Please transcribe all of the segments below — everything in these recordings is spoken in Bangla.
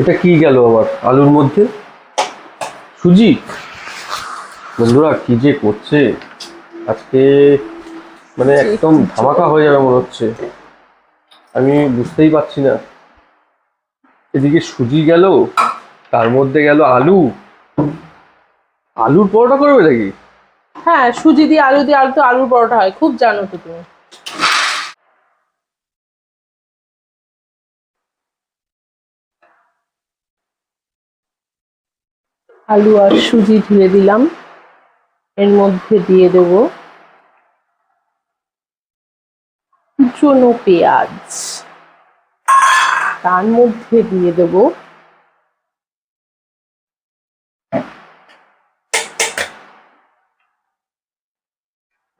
এটা কি গেল আবার আলুর মধ্যে? সুজি? বন্ধুরা কি যে করছে আজকে, মানে একদম ধামাকা হয়ে যাবে মনে হচ্ছে। আমি বুঝতেই পারছি না, এদিকে সুজি গেল, তার মধ্যে গেল আলু। আলুর পরোটা করবে নাকি? হ্যাঁ, সুজি দিয়ে আলু দিয়ে তো আলুর পরোটা হয়, খুব জানো তো তুমি। আলু আর সুজি ঢেলে দিলাম, এর মধ্যে দিয়ে দেব কুচনো পেঁয়াজ, তার মধ্যে দিয়ে দেব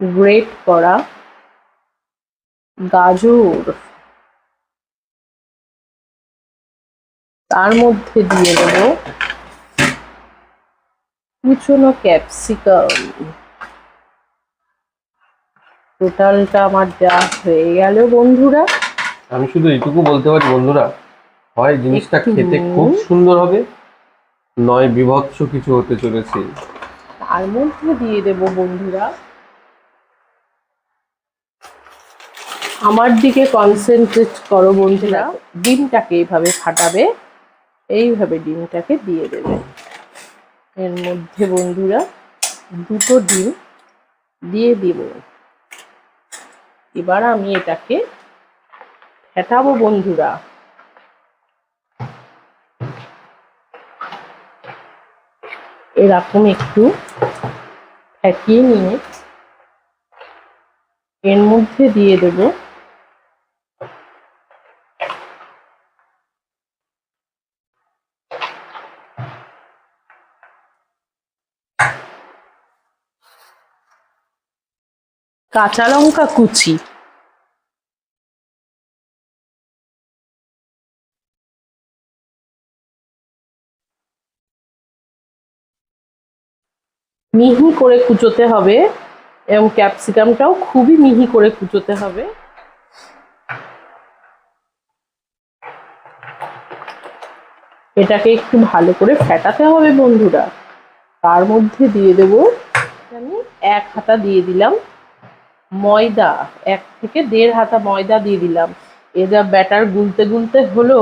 গ্রেট করা গাজর, তার মধ্যে দিয়ে দেব কুচনো ক্যাপসিকাম। টোটালটা আমার যা হয়ে গেল বন্ধুরা। আমি শুধু এইটুকু বলতে পারি বন্ধুরা, হয় জিনিসটা খেতে খুব সুন্দর হবে, নয় বিভৎস কিছু হতে চলেছে। তার মধ্যে দিয়ে দেব বন্ধুরা, আমার দিকে কনসেন্ট্রেট করো বন্ধুরা, ডিমটাকে এইভাবে ফাটাবে, এইভাবে ডিমটাকে দিয়ে দেবে এর মধ্যে বন্ধুরা। দুটো ডিম দিয়ে দিব। এবার আমি এটাকে ফেটাবো বন্ধুরা। এরকম একটু ফেটিয়ে নিয়ে এর মধ্যে দিয়ে দেব কাঁচা লঙ্কা কুচি, মিহি করে কুচোতে হবে এবং ক্যাপসিকামটাও খুবই মিহি করে কুচোতে হবে। এটাকে একটু ভালো করে ফেটাতে হবে বন্ধুরা। তার মধ্যে দিয়ে দেব, আমি 1 হাতা দিয়ে দিলাম ময়দা, 1 থেকে 1.5 হাতা ময়দা দিয়ে দিলাম। এ যা ব্যাটার গুলতে গুলতে হলো,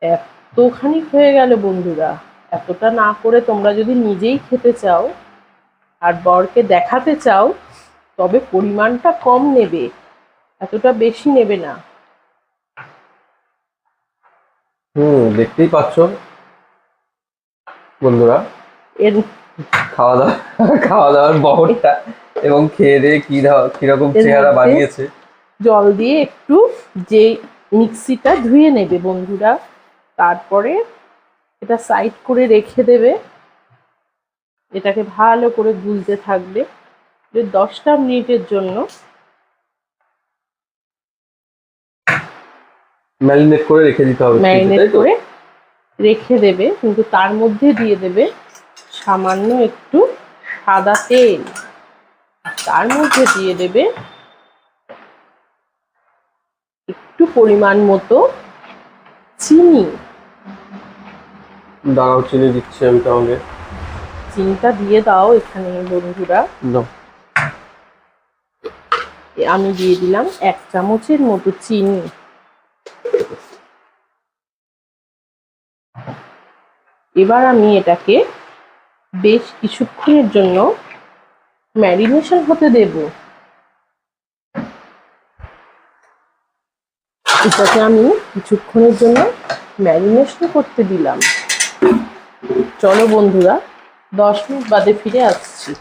এতখানি হয়ে গেল বন্ধুরা। এতটা না করে তোমরা যদি নিজেই খেতে চাও আর বরকে দেখাতে চাও, তবে পরিমাণটা কম নেবে, এতটা বেশি নেবে না। দেখতেই পাচ্ছ বন্ধুরা এর খাওয়া দাওয়ার বহরটা, এবং খেয়ে দিয়ে কিরকম চেহারা বানিয়েছে। জল দিয়ে একটু যে মিক্সিটা ধুয়ে নেবে বন্ধুরা, তারপরে এটা সাইড করে রেখে দেবে। এটাকে ভালো করে গুলতে থাকবে 10টা মিনিটের জন্য। ম্যারিনেট করে রেখে দিতে হবে, ম্যারিনেট করে রেখে দেবে, কিন্তু তার মধ্যে দিয়ে দেবে সামান্য একটু সাদা তেল, তার মধ্যে দিয়ে দেবে একটু পরিমাণ মতো চিনি। দাঁড়াও, চিনি দিচ্ছি আমি তাহলে। চিনিটা দিয়ে দাও এখানে বন্ধুরা। আমি দিয়ে দিলাম 1 চামচের মতো চিনি। এবার আমি এটাকে বেশ কিছুক্ষণের জন্য ম্যারিনেশন হতে দেব। এটাকে আমি কিছুক্ষণের জন্য ম্যারিনেশন করতে দিলাম। চলো বন্ধুরা, 10 মিনিট বাদে ফিরে আসছি।